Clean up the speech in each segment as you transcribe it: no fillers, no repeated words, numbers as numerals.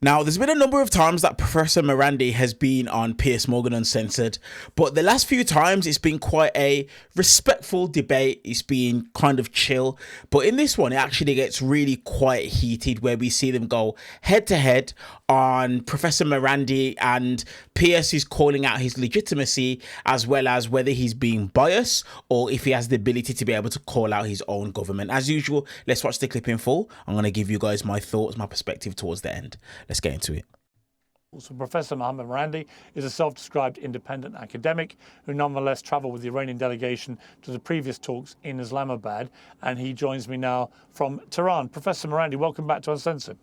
Now, there's been a number of times that Professor Mirandi has been on Piers Morgan Uncensored, but the last few times it's been quite a respectful debate. It's been kind of chill, but in this one, it actually gets really quite heated where we see them go head to head on Professor Mirandi, and Piers is calling out his legitimacy as well as whether he's being biased or if he has the ability to be able to call out his own government. As usual, let's watch the clip in full. I'm going to give you guys my thoughts, my perspective towards the end. Let's get into it. So Professor Muhammad Mirandi is a self-described independent academic who nonetheless travelled with the Iranian delegation to the previous talks in Islamabad, and he joins me now from Tehran. Professor Mirandi, welcome back to Uncensored.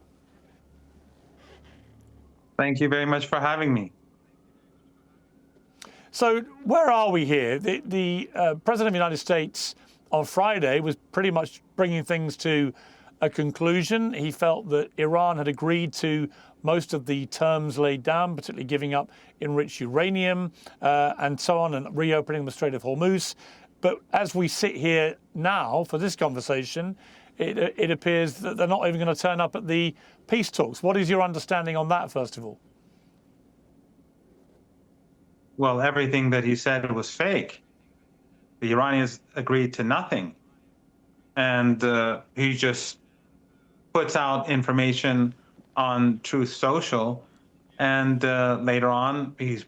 Thank you very much for having me. So where are we here? The President of the United States on Friday was pretty much bringing things to a conclusion. He felt that Iran had agreed to most of the terms laid down, particularly giving up enriched uranium and so on, and reopening the Strait of Hormuz. But as we sit here now for this conversation, it appears that they're not even going to turn up at the peace talks. What is your understanding on that, first of all? Well, everything that he said was fake. The Iranians agreed to nothing. And he just puts out information on Truth Social, and later on he's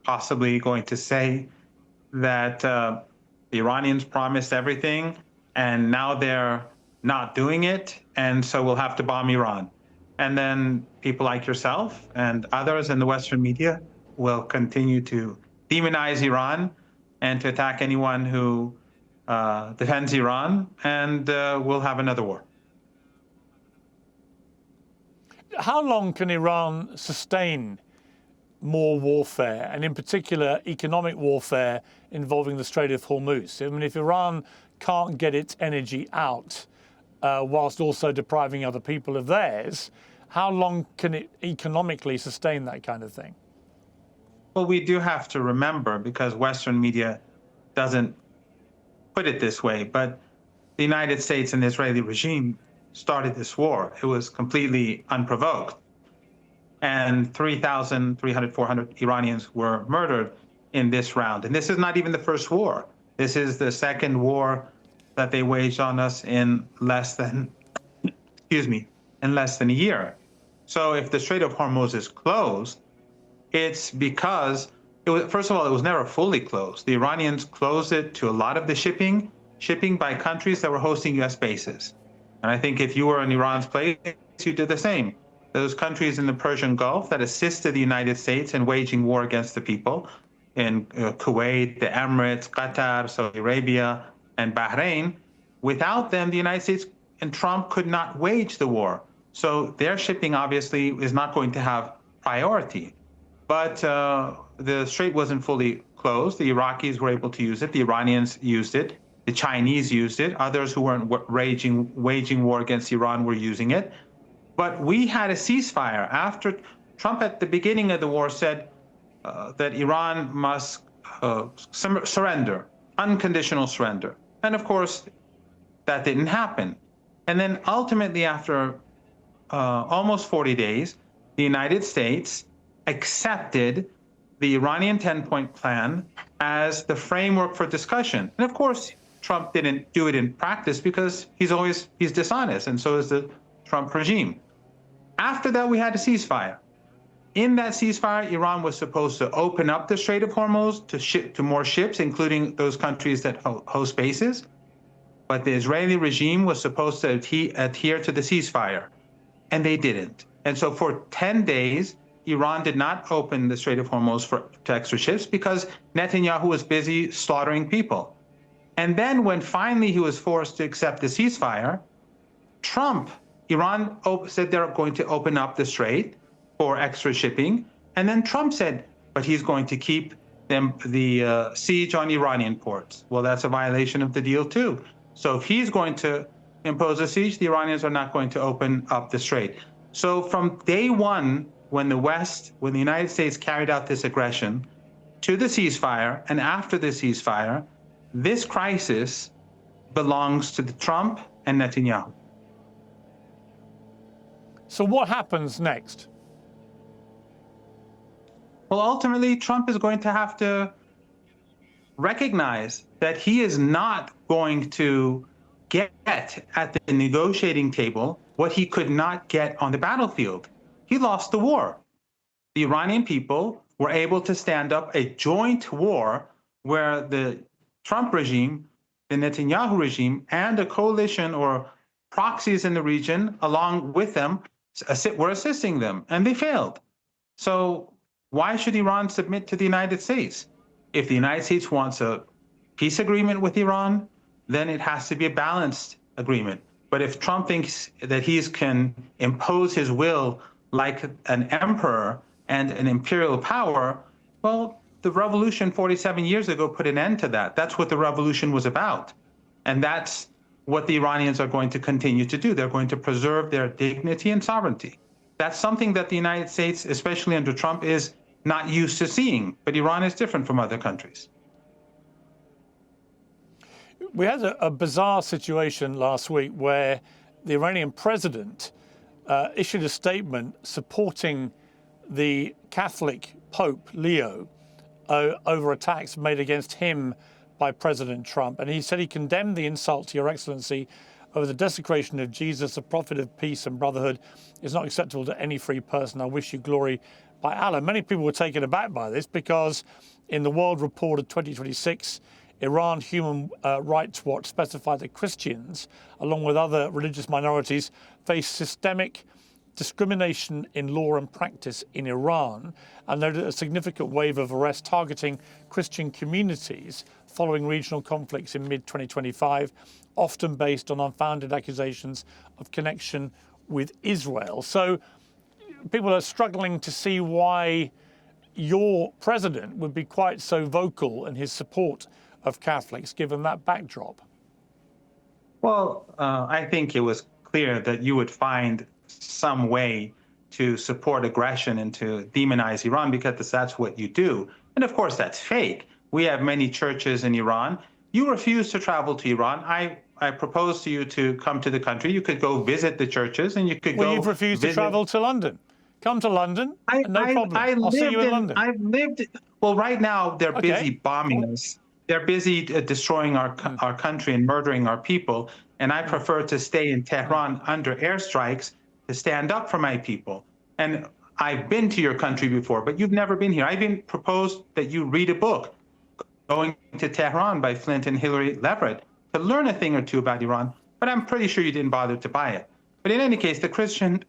possibly going to say that the Iranians promised everything and now they're not doing it, and so we'll have to bomb Iran. And then people like yourself and others in the Western media will continue to demonize Iran and to attack anyone who defends Iran, and we'll have another war. How long can Iran sustain more warfare, and in particular economic warfare involving the Strait of Hormuz? I mean, if Iran can't get its energy out whilst also depriving other people of theirs, how long can it economically sustain that kind of thing? Well, we do have to remember, because Western media doesn't put it this way, but the United States and the Israeli regime started this war. It was completely unprovoked. And 300, 400 Iranians were murdered in this round. And this is not even the first war. This is the second war that they waged on us in less than, in less than a year. So if the Strait of Hormuz is closed, it's because, first of all, it was never fully closed. The Iranians closed it to a lot of the shipping by countries that were hosting US bases. And I think if you were in Iran's place, you did the same. Those countries in the Persian Gulf that assisted the United States in waging war against the people, in Kuwait, the Emirates, Qatar, Saudi Arabia, and Bahrain, without them, the United States and Trump could not wage the war. So their shipping obviously is not going to have priority. But the strait wasn't fully closed. The Iraqis were able to use it. The Iranians used it. The Chinese used it. Others who weren't waging war against Iran were using it. But we had a ceasefire after Trump at the beginning of the war said that Iran must surrender, unconditional surrender. And of course, that didn't happen. And then ultimately, after almost 40 days, the United States accepted the Iranian 10-point plan as the framework for discussion. And of course, Trump didn't do it in practice because he's dishonest, and so is the Trump regime. After that, we had a ceasefire. In that ceasefire, Iran was supposed to open up the Strait of Hormuz to more ships, including those countries that host bases. But the Israeli regime was supposed to adhere to the ceasefire, and they didn't. And so for 10 days, Iran did not open the Strait of Hormuz to extra ships because Netanyahu was busy slaughtering people. And then when finally he was forced to accept the ceasefire, Iran said they're going to open up the strait for extra shipping. And then Trump said, but he's going to keep the siege on Iranian ports. Well, that's a violation of the deal too. So if he's going to impose a siege, the Iranians are not going to open up the strait. So from day one, when the United States carried out this aggression, to the ceasefire and after the ceasefire, this crisis belongs to Trump and Netanyahu. So what happens next? Well, ultimately, Trump is going to have to recognize that he is not going to get at the negotiating table what he could not get on the battlefield. He lost the war. The Iranian people were able to stand up a joint war where the Trump regime, the Netanyahu regime, and a coalition or proxies in the region along with them were assisting them, and they failed. So why should Iran submit to the United States? If the United States wants a peace agreement with Iran, then it has to be a balanced agreement. But if Trump thinks that he can impose his will like an emperor and an imperial power, well, the revolution 47 years ago put an end to that. That's what the revolution was about. And that's what the Iranians are going to continue to do. They're going to preserve their dignity and sovereignty. That's something that the United States, especially under Trump, is not used to seeing. But Iran is different from other countries. We had a bizarre situation last week where the Iranian president issued a statement supporting the Catholic Pope Leo over attacks made against him by President Trump. And he said he condemned the insult to Your Excellency over the desecration of Jesus, the prophet of peace and brotherhood, is not acceptable to any free person. I wish you glory by Allah. Many people were taken aback by this because in the World Report of 2026, Iran Human Rights Watch specified that Christians, along with other religious minorities, face systemic discrimination in law and practice in Iran, and noted a significant wave of arrests targeting Christian communities following regional conflicts in mid-2025, often based on unfounded accusations of connection with Israel. So people are struggling to see why your president would be quite so vocal in his support of Catholics, given that backdrop. Well, I think it was clear that you would find some way to support aggression and to demonize Iran because that's what you do. And of course, that's fake. We have many churches in Iran. You refuse to travel to Iran. I propose to you to come to the country. You could go visit the churches and you could go. Well, you've refused to travel to London. Come to London, no problem. I'll see you in London. I've lived. Well, right now they're busy bombing us. They're busy destroying our country and murdering our people. And I prefer to stay in Tehran under airstrikes to stand up for my people. And I've been to your country before, but you've never been here. I've been proposed that you read a book, Going to Tehran by Flint and Hillary Leverett, to learn a thing or two about Iran, but I'm pretty sure you didn't bother to buy it. But in any case, the Christian,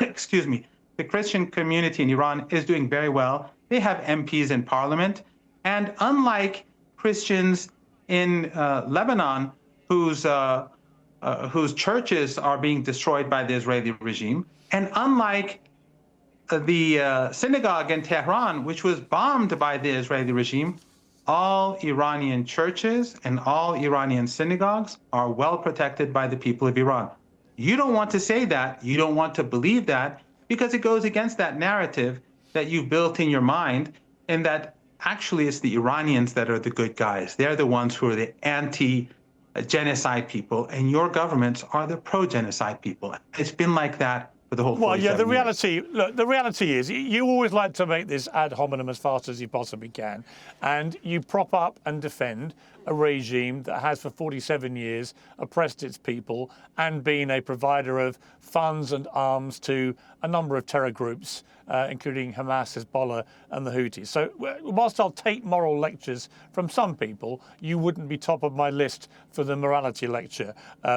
excuse me, the Christian community in Iran is doing very well. They have MPs in parliament. And unlike Christians in Lebanon, whose churches are being destroyed by the Israeli regime, and unlike the synagogue in Tehran, which was bombed by the Israeli regime, all Iranian churches and all Iranian synagogues are well protected by the people of Iran. You don't want to say that, you don't want to believe that, because it goes against that narrative that you've built in your mind, and that actually it's the Iranians that are the good guys. They're the ones who are the anti-genocide people, and your governments are the pro-genocide people. It's been like that for the whole 47 Well, yeah, the reality, years. look, the reality is you always like to make this ad hominem as fast as you possibly can, and you prop up and defend a regime that has for 47 years oppressed its people and been a provider of funds and arms to a number of terror groups, including Hamas, Hezbollah and the Houthis. So whilst I'll take moral lectures from some people, you wouldn't be top of my list for the morality lecture,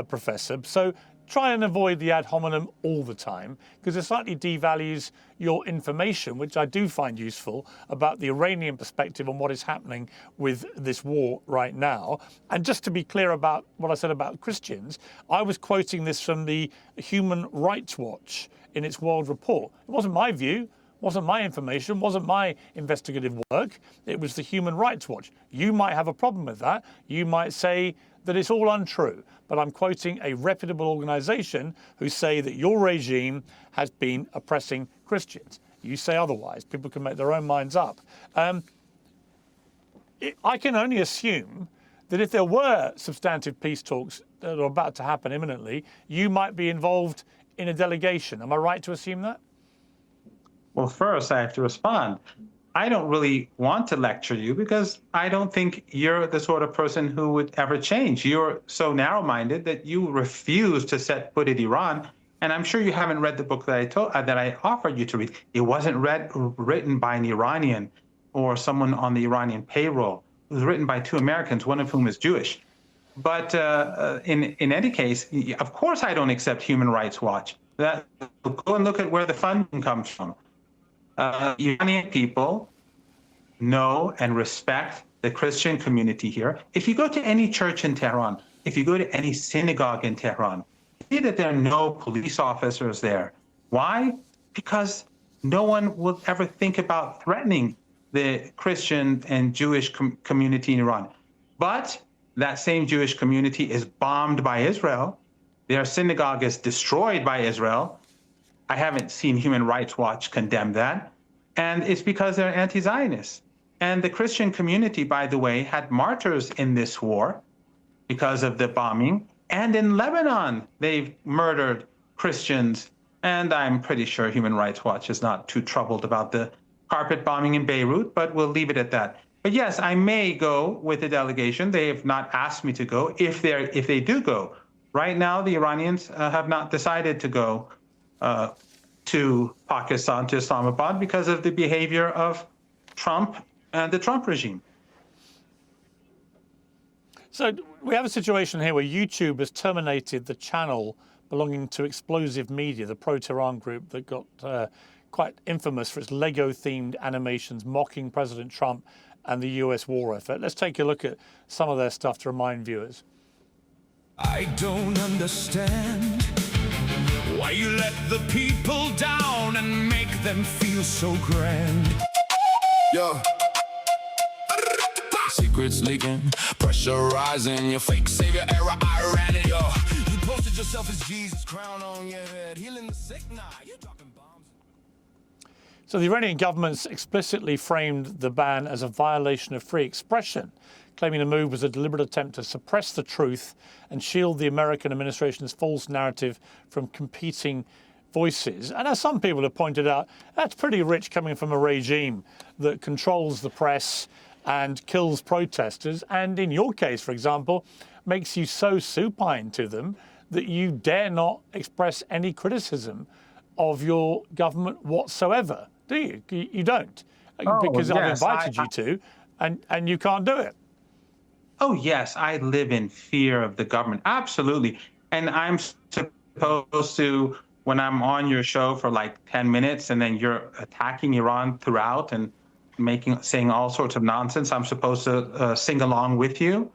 Professor. So try and avoid the ad hominem all the time, because it slightly devalues your information, which I do find useful, about the Iranian perspective on what is happening with this war right now. And just to be clear about what I said about Christians, I was quoting this from the Human Rights Watch in its World Report. It wasn't my view, wasn't my information, wasn't my investigative work. It was the Human Rights Watch. You might have a problem with that. You might say that it's all untrue. But I'm quoting a reputable organization who say that your regime has been oppressing Christians. You say otherwise. People can make their own minds up. I can only assume that if there were substantive peace talks that are about to happen imminently, you might be involved in a delegation. Am I right to assume that? Well, first I have to respond. I don't really want to lecture you because I don't think you're the sort of person who would ever change. You're so narrow-minded that you refuse to set foot in Iran. And I'm sure you haven't read the book that I offered you to read. It wasn't written by an Iranian or someone on the Iranian payroll. It was written by two Americans, one of whom is Jewish. But in any case, of course, I don't accept Human Rights Watch. Go and look at where the funding comes from. Iranian people know and respect the Christian community here. If you go to any church in Tehran, if you go to any synagogue in Tehran, you see that there are no police officers there. Why? Because no one will ever think about threatening the Christian and Jewish community in Iran. But that same Jewish community is bombed by Israel. Their synagogue is destroyed by Israel. I haven't seen Human Rights Watch condemn that. And it's because they're anti-Zionists. And the Christian community, by the way, had martyrs in this war because of the bombing. And in Lebanon, they've murdered Christians. And I'm pretty sure Human Rights Watch is not too troubled about the carpet bombing in Beirut, but we'll leave it at that. But yes, I may go with the delegation. They have not asked me to go. If they do go, right now the Iranians have not decided to go to Pakistan, to Islamabad, because of the behavior of Trump and the Trump regime. So we have a situation here where YouTube has terminated the channel belonging to Explosive Media, the pro-Tehran group that got quite infamous for its Lego-themed animations mocking President Trump and the US war effort. Let's take a look at some of their stuff to remind viewers. I don't understand why you let the people down and make them feel so grand. Yo. Secrets leaking, pressure rising, your fake savior era ironic. Yo, you posted yourself as Jesus, crown on your head, healing the sick. Nah, you dropping bombs. So the Iranian government's explicitly framed the ban as a violation of free expression, claiming the move was a deliberate attempt to suppress the truth and shield the American administration's false narrative from competing voices. And as some people have pointed out, that's pretty rich coming from a regime that controls the press and kills protesters, and in your case, for example, makes you so supine to them that you dare not express any criticism of your government whatsoever, do you? You don't, because I've invited you to, and you can't do it. Oh, yes, I live in fear of the government. Absolutely. And I'm supposed to, when I'm on your show for like 10 minutes and then you're attacking Iran throughout and saying all sorts of nonsense, I'm supposed to sing along with you?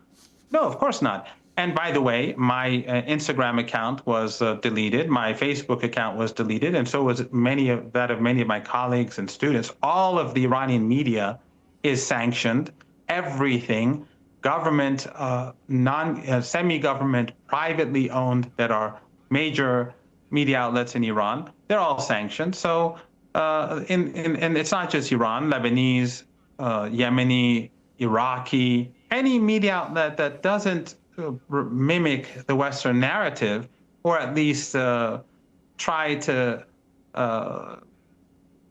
No, of course not. And by the way, my Instagram account was deleted. My Facebook account was deleted. And so was many of my colleagues and students. All of the Iranian media is sanctioned. Everything, government, semi-government, privately owned, that are major media outlets in Iran, they're all sanctioned. So, and it's not just Iran, Lebanese, Yemeni, Iraqi, any media outlet that doesn't mimic the Western narrative, or at least try to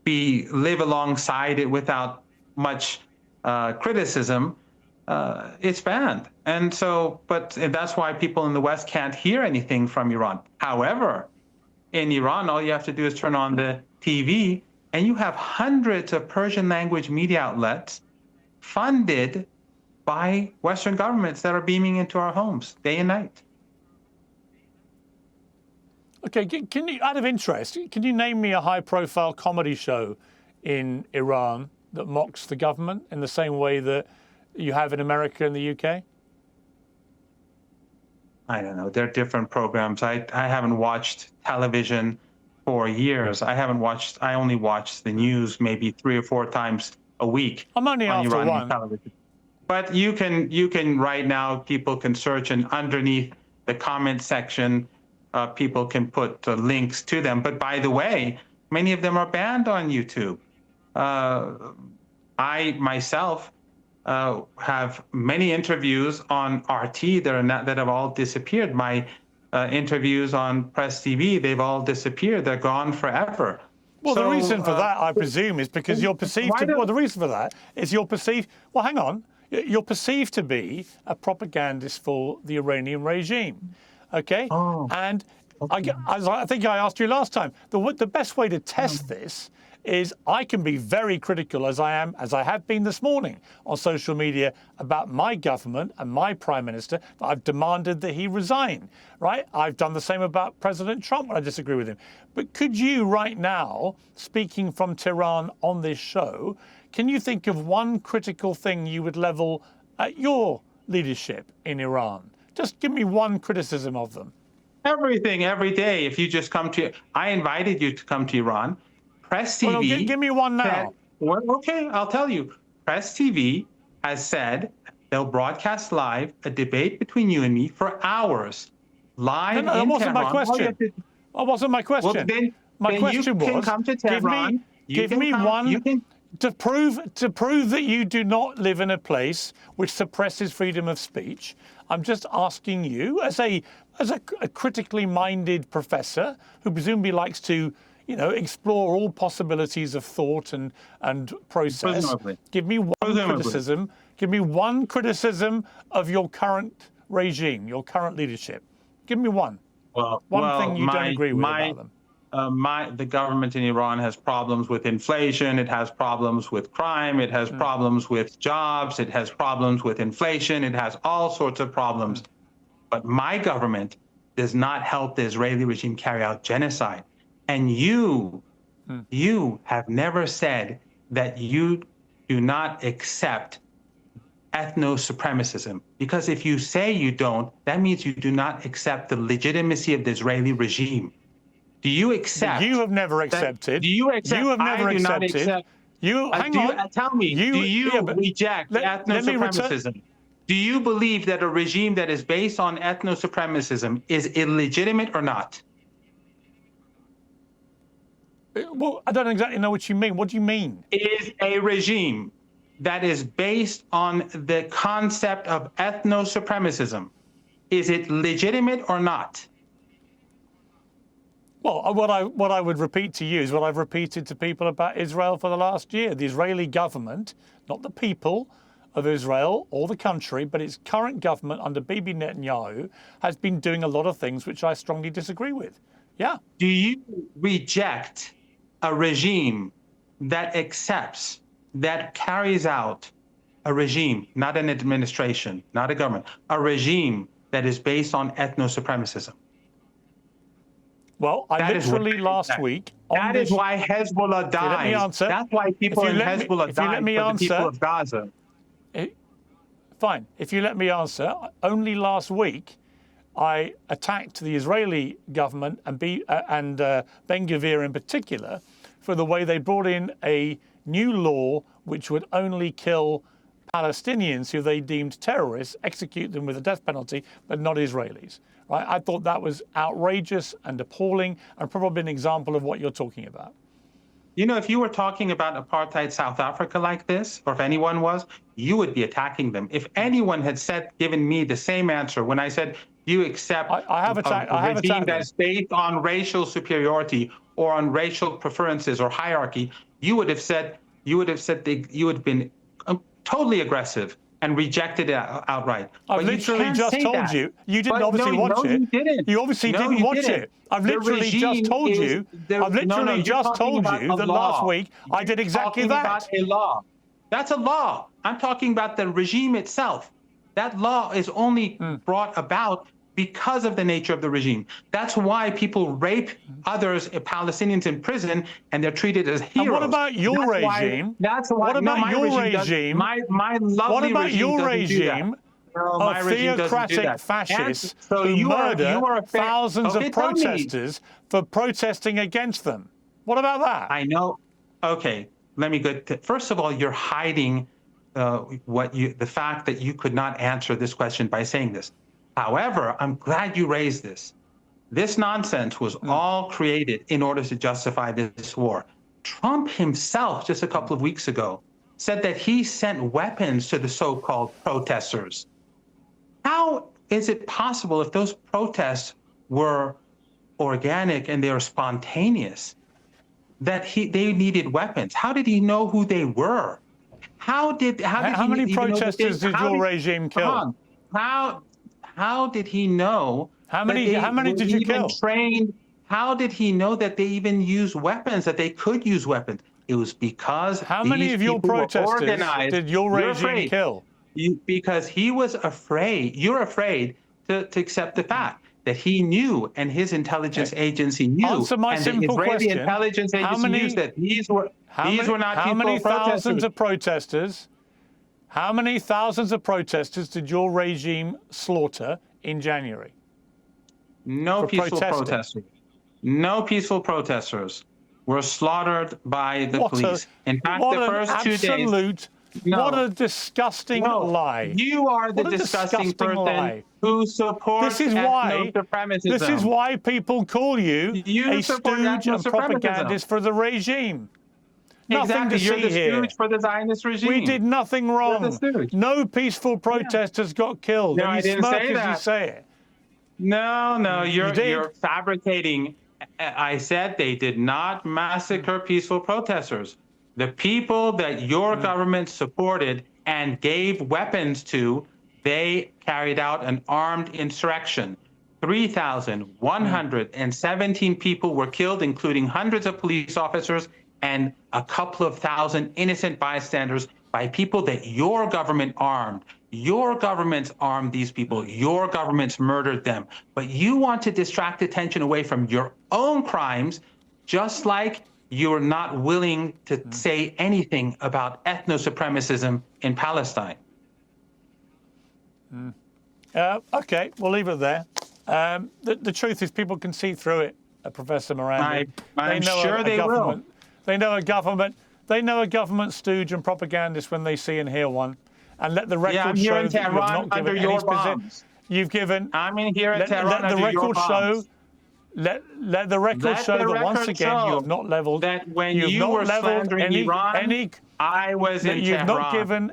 live alongside it without much criticism, it's banned. And so, and that's why people in the West can't hear anything from Iran. However, in Iran, all you have to do is turn on the TV, and you have hundreds of Persian language media outlets funded by Western governments that are beaming into our homes day and night. Okay, can you, out of interest, can you name me a high-profile comedy show in Iran that mocks the government in the same way that you have in America and the UK? I don't know. There are different programs. I haven't watched television for years. I only watch the news maybe 3 or 4 times a week. I'm only on after Iranian one. television. But you can right now, people can search, and underneath the comment section, people can put links to them. But by the way, many of them are banned on YouTube. I myself have many interviews on RT that have all disappeared. My interviews on Press TV, they've all disappeared. They're gone forever. Well, the So, reason for that, I presume, is because you're perceived to. Well, the reason for that is you're perceived. Well, hang on. You're perceived to be a propagandist for the Iranian regime. Okay? Oh, And okay. as I think I asked you last time, the best way to test this is I can be very critical, as I have been this morning on social media, about my government and my prime minister. I've demanded that he resign, right? I've done the same about President Trump when I disagree with him. But could you right now, speaking from Tehran on this show, can you think of one critical thing you would level at your leadership in Iran? Just give me one criticism of them. Everything, every day. If you just come to, I invited you to come to Iran. Press TV. Well, no, give me one now. Well, okay, I'll tell you. Press TV has said they'll broadcast live a debate between you and me for hours. Live No, that in wasn't Tehran. my question. That wasn't my question. Well, then, my question you can was, come to Tehran. give me one to prove that you do not live in a place which suppresses freedom of speech. I'm just asking you, as a critically minded professor who presumably likes to, explore all possibilities of thought and process. Presumably. Give me one criticism. Give me one criticism of your current regime, your current leadership. Give me one. One thing you don't agree with about them. The government in Iran has problems with inflation. It has problems with crime. It has problems with jobs. It has problems with inflation. It has all sorts of problems. But my government does not help the Israeli regime carry out genocide. And you have never said that you do not accept ethno-supremacism. Because if you say you don't, that means you do not accept the legitimacy of the Israeli regime. Do you accept? You have never accepted. Do you accept? You have never I do not accepted. accept. Hang on. Tell me, do you reject ethno-supremacism? Do you believe that a regime that is based on ethno-supremacism is illegitimate or not? Well, I don't exactly know what you mean. What do you mean? Is a regime that is based on the concept of ethno-supremacism, is it legitimate or not? Well, what I would repeat to you is what I've repeated to people about Israel for the last year. The Israeli government, not the people of Israel or the country, but its current government under Bibi Netanyahu has been doing a lot of things which I strongly disagree with. Yeah. Do you reject a regime that accepts, that carries out a regime, not an administration, not a government, a regime that is based on ethno-supremacism? Well, I literally last week. That is why Hezbollah died. Let me answer. That's why people in Hezbollah died for the people of Gaza. Fine. If you let me answer, only last week I attacked the Israeli government and Ben-Gvir in particular for the way they brought in a new law which would only kill Palestinians who they deemed terrorists, execute them with the death penalty, but not Israelis. Right? I thought that was outrageous and appalling and probably an example of what you're talking about. You know, if you were talking about apartheid South Africa like this, or if anyone was, you would be attacking them. If anyone had given me the same answer when I said, do you accept a regime that's based on racial superiority or on racial preferences or hierarchy, you would have been totally aggressive and rejected it outright. I've literally just told you. You didn't obviously watch it. You didn't. You obviously didn't watch it. I've literally just told you. I've literally just told you that last week I did exactly that. About a law. That's a law. I'm talking about the regime itself. That law is only brought about because of the nature of the regime. That's why people rape others, Palestinians in prison, and they're treated as heroes. And what about your regime? What about your regime? My lovely regime of theocratic fascists who murder thousands of protesters for protesting against them? What about that? I know. Okay, let me go. First of all, you're hiding the fact that you could not answer this question by saying this. However, I'm glad you raised this. This nonsense was all created in order to justify this war. Trump himself, just a couple of weeks ago, said that he sent weapons to the so-called protesters. How is it possible if those protests were organic and they were spontaneous? that they needed weapons? How did he know who they were? How many protesters did your regime kill? How did he know? How many did you kill? Trained? How did he know that they even use weapons? That they could use weapons? It was because how many of your protesters did your regime kill? Because he was afraid. You're afraid to accept the fact that he knew, and his intelligence agency knew, Answer my and simple the Israeli question. intelligence agency knew that these were not peaceful protesters. How many thousands of protesters did your regime slaughter in January? No peaceful protesters. No peaceful protesters were slaughtered by the police. In fact, the first 2 days. What a disgusting lie. You are the disgusting person lie. who supports ethno-supremacism. This is why people call you a stooge and propagandist for the regime. Exactly. You're the stooge for the Zionist regime. We did nothing wrong. No peaceful protesters got killed. No, and I didn't say that. You say it. No, you're fabricating. I said they did not massacre peaceful protesters. The people that your government supported and gave weapons to, they carried out an armed insurrection. 3,117 people were killed, including hundreds of police officers and a couple of thousand innocent bystanders by people that your government armed. Your governments armed these people. Your governments murdered them. But you want to distract attention away from your own crimes, just like you're not willing to say anything about ethno-supremacism in Palestine. Okay, we'll leave it there. The truth is people can see through it, Professor Mirandi. I'm sure they will. They know a government stooge and propagandist when they see and hear one. And let the record show that you have not given any position. You've given. I'm in here in Tehran under your bombs. Let the record show that once again you have not leveled. That when you were slandering Iran, I was in Tehran.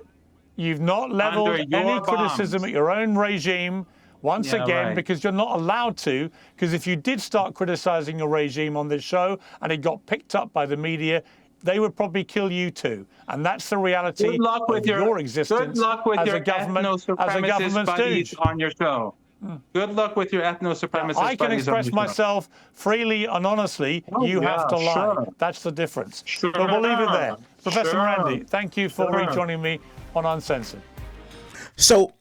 You've not leveled any criticism at your own regime once again, because you're not allowed to. Because if you did start criticizing your regime on this show and it got picked up by the media, they would probably kill you too. And that's the reality of your existence. Good luck with your ethno-supremacist buddies on your show. Good luck with your ethno-supremacist buddies. I can express myself freely and honestly. You have to lie. Sure. That's the difference. But we'll leave it there. Professor Mirandi, thank you for rejoining me on Uncensored. So,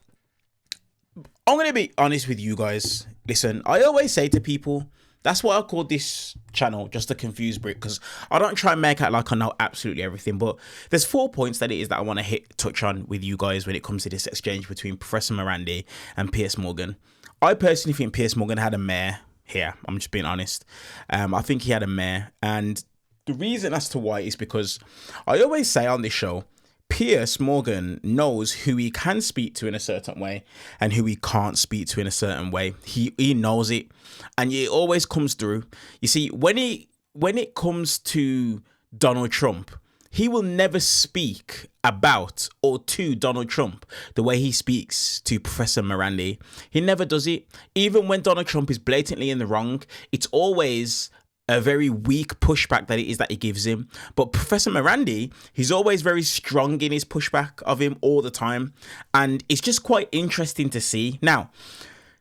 I'm going to be honest with you guys. Listen, I always say to people, that's why I call this channel just a confused Brit, because I don't try and make out like I know absolutely everything, but there's 4 points that it is that I want to touch on with you guys when it comes to this exchange between Professor Mirandi and Piers Morgan. I personally think Piers Morgan had a mare here. I'm just being honest. I think he had a mare, and the reason as to why is because I always say on this show, Piers Morgan knows who he can speak to in a certain way and who he can't speak to in a certain way. He knows it, and it always comes through. You see, when it comes to Donald Trump, he will never speak about or to Donald Trump the way he speaks to Professor Mirandi. He never does it. Even when Donald Trump is blatantly in the wrong, it's always a very weak pushback that it is that he gives him. But Professor Mirandi, he's always very strong in his pushback of him all the time. And it's just quite interesting to see. Now,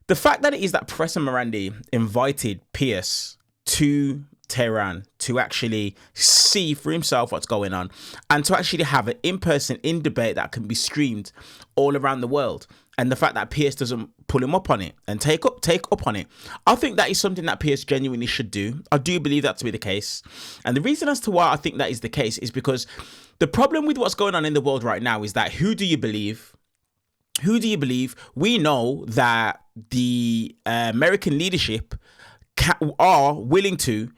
the fact that it is that Professor Mirandi invited Piers to Tehran to actually see for himself what's going on and to actually have an in-person debate that can be streamed all around the world, and the fact that Piers doesn't pull him up on it and take up on it, I think that is something that Piers genuinely should do. I do believe that to be the case, and the reason as to why I think that is the case is because the problem with what's going on in the world right now is that who do you believe? Who do you believe? We know that the American leadership are willing to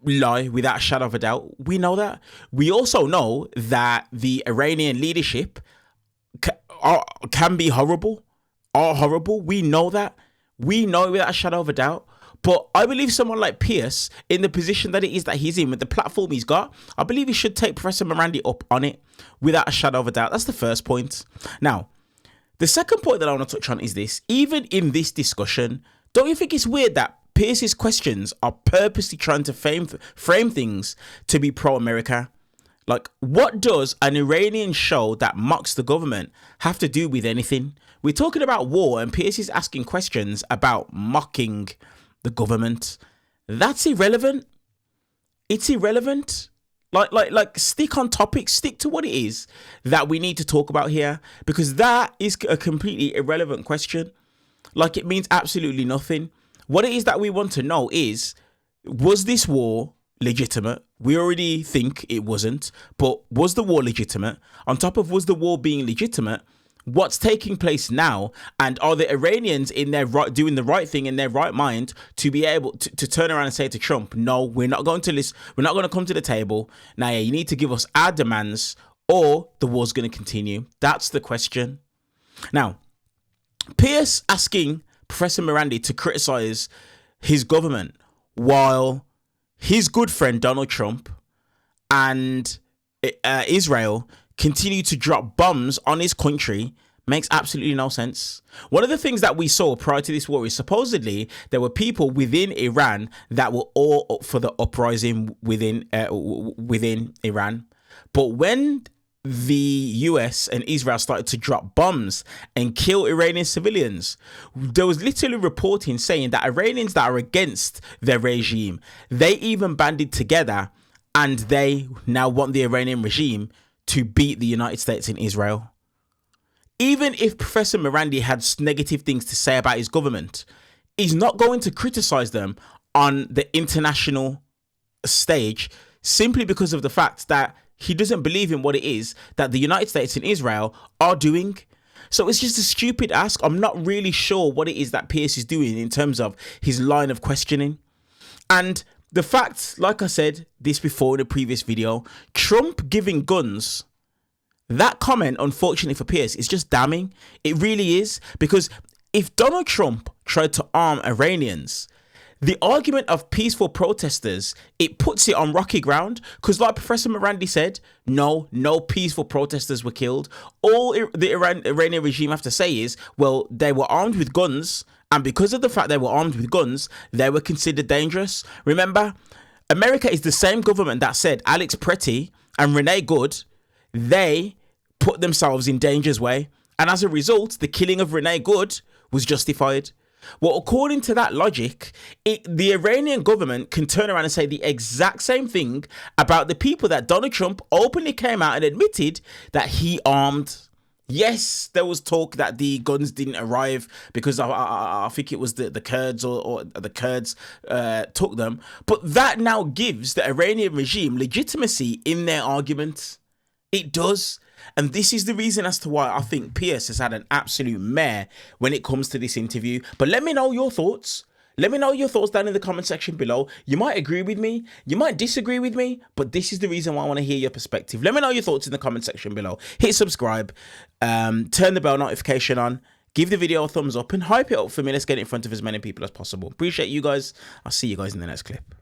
lie without a shadow of a doubt. We know that. We also know that the Iranian leadership can be horrible, are horrible. We know that. We know it without a shadow of a doubt. But I believe someone like Piers, in the position that it is that he's in, with the platform he's got, I believe he should take Professor Mirandi up on it without a shadow of a doubt. That's the first point. Now, the second point that I want to touch on is this. Even in this discussion, don't you think it's weird that Pierce's questions are purposely trying to frame things to be pro-America. Like, what does an Iranian show that mocks the government have to do with anything? We're talking about war, and Pierce is asking questions about mocking the government. That's irrelevant. It's irrelevant. Like, stick on topic, stick to what it is that we need to talk about here, because that is a completely irrelevant question. Like, it means absolutely nothing. What it is that we want to know is, was this war legitimate? We already think it wasn't, but was the war legitimate? On top of was the war being legitimate, what's taking place now? And are the Iranians in their right, doing the right thing in their right mind to be able to turn around and say to Trump, no, we're not going to listen, we're not going to come to the table. Now, you need to give us our demands or the war's going to continue. That's the question. Now, Pierce asking Professor Mirandi to criticize his government while his good friend Donald Trump and Israel continue to drop bombs on his country makes absolutely no sense. One of the things that we saw prior to this war is supposedly there were people within Iran that were all up for the uprising within Iran. But when the US and Israel started to drop bombs and kill Iranian civilians, there was literally reporting saying that Iranians that are against their regime, they even banded together and they now want the Iranian regime to beat the United States and Israel. Even if Professor Mirandi had negative things to say about his government, he's not going to criticize them on the international stage simply because of the fact that he doesn't believe in what it is that the United States and Israel are doing. So it's just a stupid ask. I'm not really sure what it is that Pierce is doing in terms of his line of questioning. And the fact, like I said this before in a previous video, Trump giving guns, that comment, unfortunately for Pierce, is just damning. It really is. Because if Donald Trump tried to arm Iranians, the argument of peaceful protesters, it puts it on rocky ground, because like Professor Mirandi said, no peaceful protesters were killed. All the Iranian regime have to say is, well, they were armed with guns, and because of the fact they were armed with guns, they were considered dangerous. Remember, America is the same government that said Alex Pretty and Renee Good, they put themselves in danger's way, and as a result, the killing of Renee Good was justified. Well, according to that logic, the Iranian government can turn around and say the exact same thing about the people that Donald Trump openly came out and admitted that he armed. Yes, there was talk that the guns didn't arrive because I think it was the Kurds or the Kurds took them. But that now gives the Iranian regime legitimacy in their argument. It does. And this is the reason as to why I think Pierce has had an absolute mare when it comes to this interview. But let me know your thoughts. Let me know your thoughts down in the comment section below. You might agree with me, you might disagree with me, but this is the reason why I want to hear your perspective. Let me know your thoughts in the comment section below. Hit subscribe, turn the bell notification on, give the video a thumbs up and hype it up for me. Let's get it in front of as many people as possible. Appreciate you guys. I'll see you guys in the next clip.